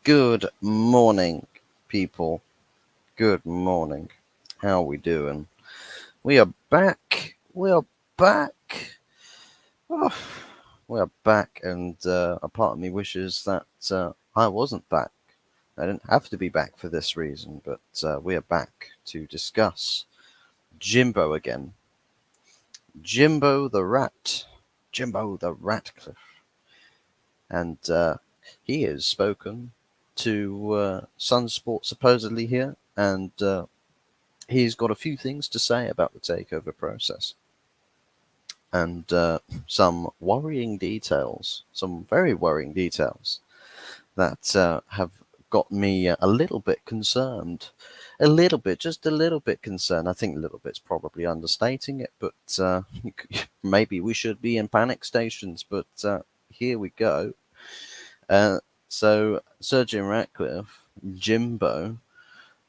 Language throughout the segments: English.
Good morning, people. Good morning. How are we doing? We are back. We are back. Oh, we are back, and a part of me wishes that I wasn't back. I didn't have to be back for this reason, but we are back to discuss Jimbo again. Jimbo the Rat. Jimbo the RATcliffe. And he has spoken to Sunsport supposedly here, and he's got a few things to say about the takeover process and some worrying details, some very worrying details that have got me a little bit concerned. A little bit, just a little bit concerned. I think a little bit's probably understating it, but maybe we should be in panic stations. But here we go. Uh, so, Sir Jim Ratcliffe, Jimbo,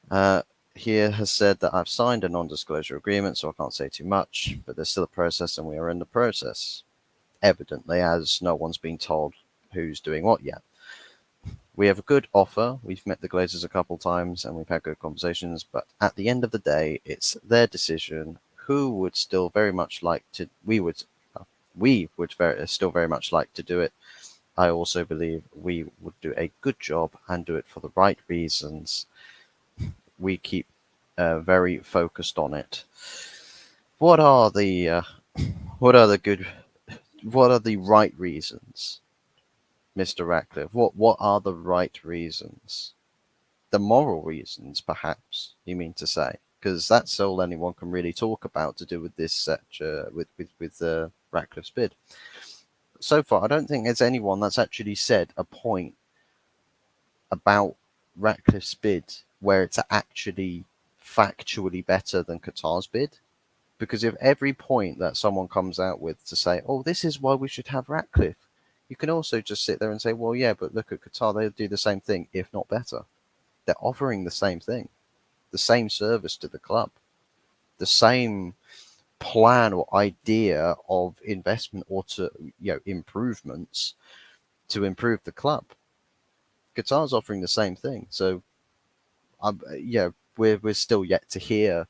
uh, here has said that I've signed a non-disclosure agreement, so I can't say too much, but there's still a process and we are in the process, evidently, as no one's been told who's doing what yet. We have a good offer. We've met the Glazers a couple times and we've had good conversations, but at the end of the day, it's their decision who would still very much like to, still very much like to do it. I also believe we would do a good job and do it for the right reasons. We keep very focused on it. What are the what are the good what are the right reasons, Mr. Ratcliffe? What are the right reasons? The moral reasons, perhaps you mean to say, because that's all anyone can really talk about to do with this with Ratcliffe's bid. So far, I don't think there's anyone that's actually said a point about Ratcliffe's bid where it's actually factually better than Qatar's bid. Because if every point that someone comes out with to say, oh, this is why we should have Ratcliffe, you can also just sit there and say, well, yeah, but look at Qatar, they'll do the same thing, if not better. They're offering the same thing, the same service to the club, the same plan or idea of investment or to improvements to improve the club. Qatar's offering the same thing. So yeah, we're still yet to hear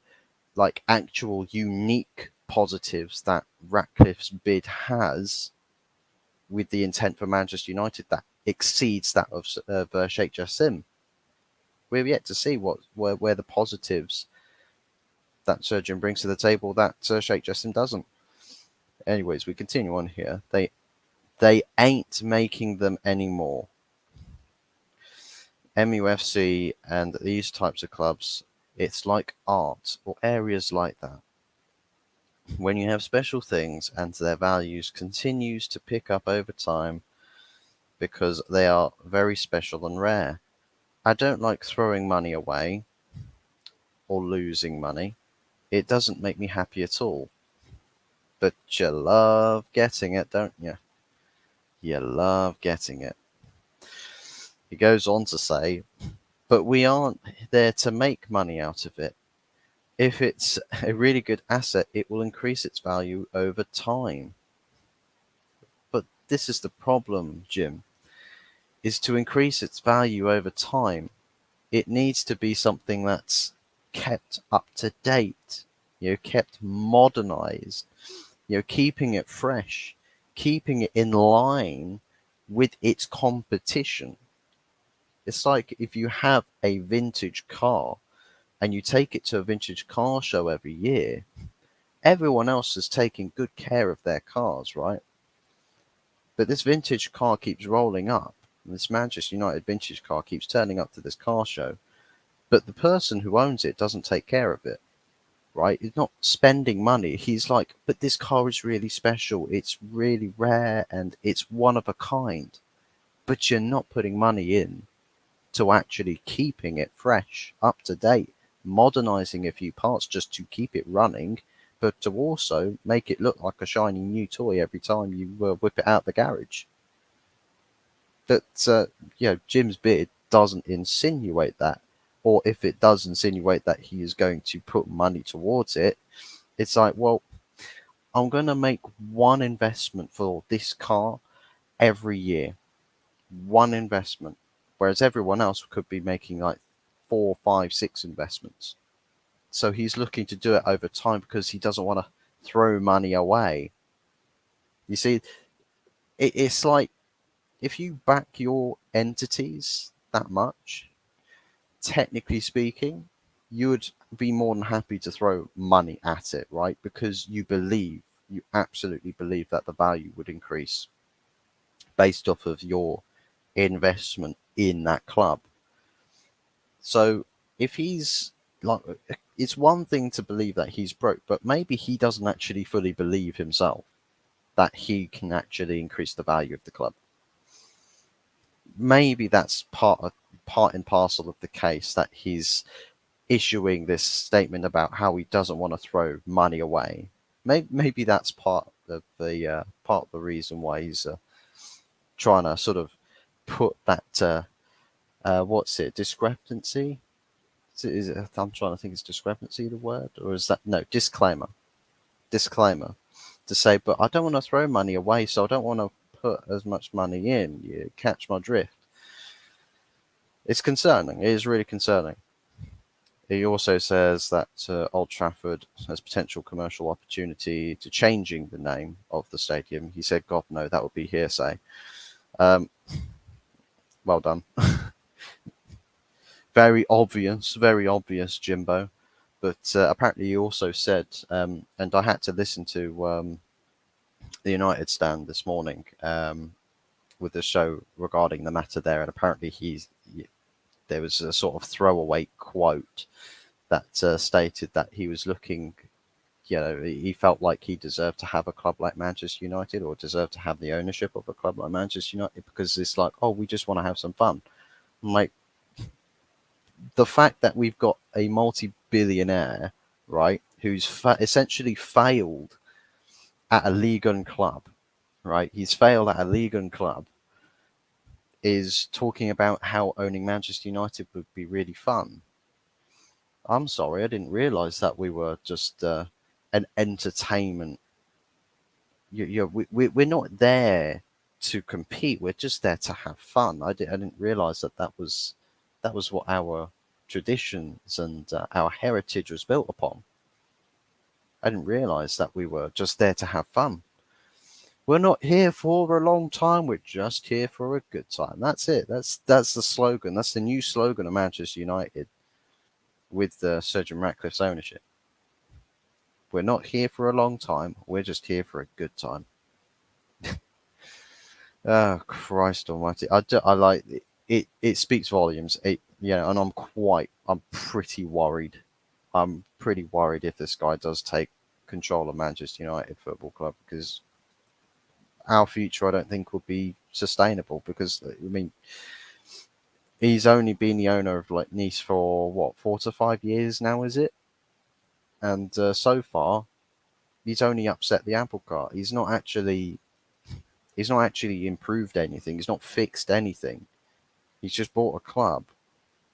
like actual unique positives that Ratcliffe's bid has with the intent for Manchester United that exceeds that of Sheikh Jassim. We're yet to see where the positives that Surgeon brings to the table that Sheikh Jassim doesn't. Anyways, we continue on here. They ain't making them anymore. MUFC and these types of clubs, it's like art or areas like that. When you have special things and their values continues to pick up over time because they are very special and rare. I don't like throwing money away or losing money. It doesn't make me happy at all. But you love getting it, don't you? You love getting it. He goes on to say, but we aren't there to make money out of it. If it's a really good asset, it will increase its value over time. But this is the problem, Jim, is to increase its value over time. It needs to be something that's kept up to date, kept modernized, keeping it fresh, keeping it in line with its competition. It's like if you have a vintage car and you take it to a vintage car show every year, everyone else is taking good care of their cars, right? But this vintage car keeps rolling up. This Manchester United vintage car keeps turning up to this car show, but the person who owns it doesn't take care of it, right? He's not spending money. He's like, but this car is really special. It's really rare and it's one of a kind. But you're not putting money in to actually keeping it fresh, up to date, modernizing a few parts just to keep it running, but to also make it look like a shiny new toy every time you whip it out the garage. But Jim's bid doesn't insinuate that, or if it does insinuate that he is going to put money towards it, it's like, well, I'm going to make one investment for this car every year, one investment. whereas everyone else could be making like 4, 5, 6 investments. So he's looking to do it over time because he doesn't want to throw money away. You see, it's like if you back your entities that much, technically speaking, you would be more than happy to throw money at it, right? Because you absolutely believe that the value would increase based off of your investment in that club. So if he's like, it's one thing to believe that he's broke, but maybe he doesn't actually fully believe himself that he can actually increase the value of the club. Maybe that's part and parcel of the case that he's issuing this statement about how he doesn't want to throw money away. Maybe that's part of the reason why he's trying to sort of put that what's it, discrepancy? I'm trying to think, is discrepancy the word, or is that no, disclaimer to say, but I don't want to throw money away, so I don't want to put as much money in. You catch my drift? It's concerning. It is really concerning. He also says that Old Trafford has potential commercial opportunity to changing the name of the stadium. He said, God, no, that would be hearsay. Um, well done. Very obvious, Jimbo. But apparently he also said, and I had to listen to the United stand this morning with the show regarding the matter there, and apparently there was a sort of throwaway quote that stated that he was looking, he felt like he deserved to have a club like Manchester United, or deserved to have the ownership of a club like Manchester United, because it's like, oh, we just want to have some fun. I'm like, the fact that we've got a multi-billionaire, right, who's essentially failed at a Ligue 1 club, right? He's failed at a Ligue 1 club, is talking about how owning Manchester United would be really fun. I'm sorry, I didn't realise that we were just an entertainment. We're not there to compete. We're just there to have fun. I didn't realise that was what our traditions and our heritage was built upon. I didn't realise that we were just there to have fun. We're not here for a long time. We're just here for a good time. That's it. That's the slogan. That's the new slogan of Manchester United with Sir Jim Ratcliffe's ownership. We're not here for a long time. We're just here for a good time. Oh, Christ Almighty! I like it. It speaks volumes. And I'm pretty worried. I'm pretty worried if this guy does take control of Manchester United Football Club, because our future, I don't think, will be sustainable. Because I mean, he's only been the owner of like Nice for what, 4 to 5 years now, is it? And so far, he's only upset the apple cart. He's not actually improved anything. He's not fixed anything. He's just bought a club,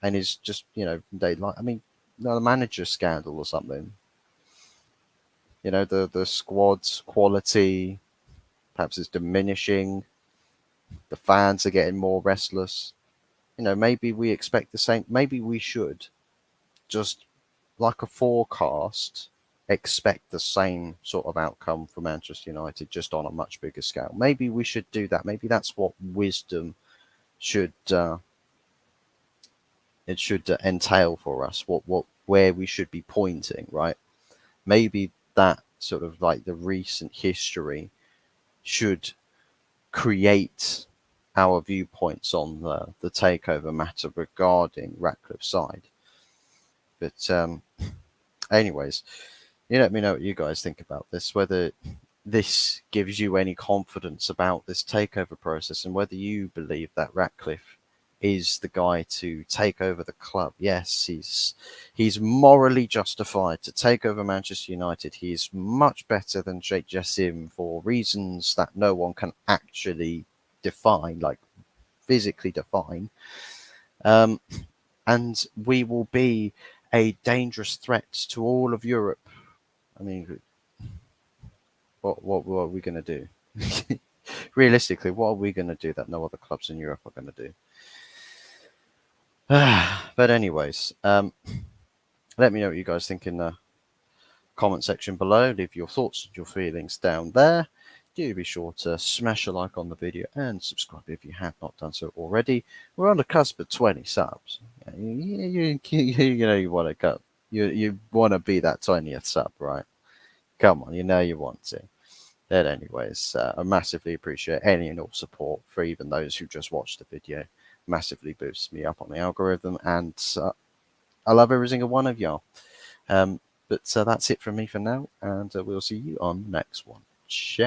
and is just, they like. I mean, the manager scandal or something. The squad's quality perhaps is diminishing. The fans are getting more restless. Maybe we expect the same. Maybe we should just, like a forecast, expect the same sort of outcome for Manchester United, just on a much bigger scale. Maybe we should do that. Maybe that's what wisdom should entail for us. Where we should be pointing, right? Maybe that sort of like the recent history should create our viewpoints on the takeover matter regarding Ratcliffe's side. But anyways, you let me know what you guys think about this, whether this gives you any confidence about this takeover process, and whether you believe that Ratcliffe is the guy to take over the club. Yes, he's morally justified to take over Manchester United. He's much better than Sheikh Jassim for reasons that no one can actually define, like physically define. And we will be a dangerous threat to all of Europe. I mean, what are we going to do? Realistically, what are we going to do that no other clubs in Europe are going to do? But anyways, let me know what you guys think in the comment section below. Leave your thoughts and your feelings down there. Do be sure to smash a like on the video and subscribe if you have not done so already. We're on the cusp of 20 subs. You know you want to go. You want to be that 20th sub, right? Come on, you know you want to. But anyways, I massively appreciate any and all support for even those who just watched the video. Massively boosts me up on the algorithm, and I love every single one of y'all. But that's it from me for now, and we'll see you on the next one. Ciao.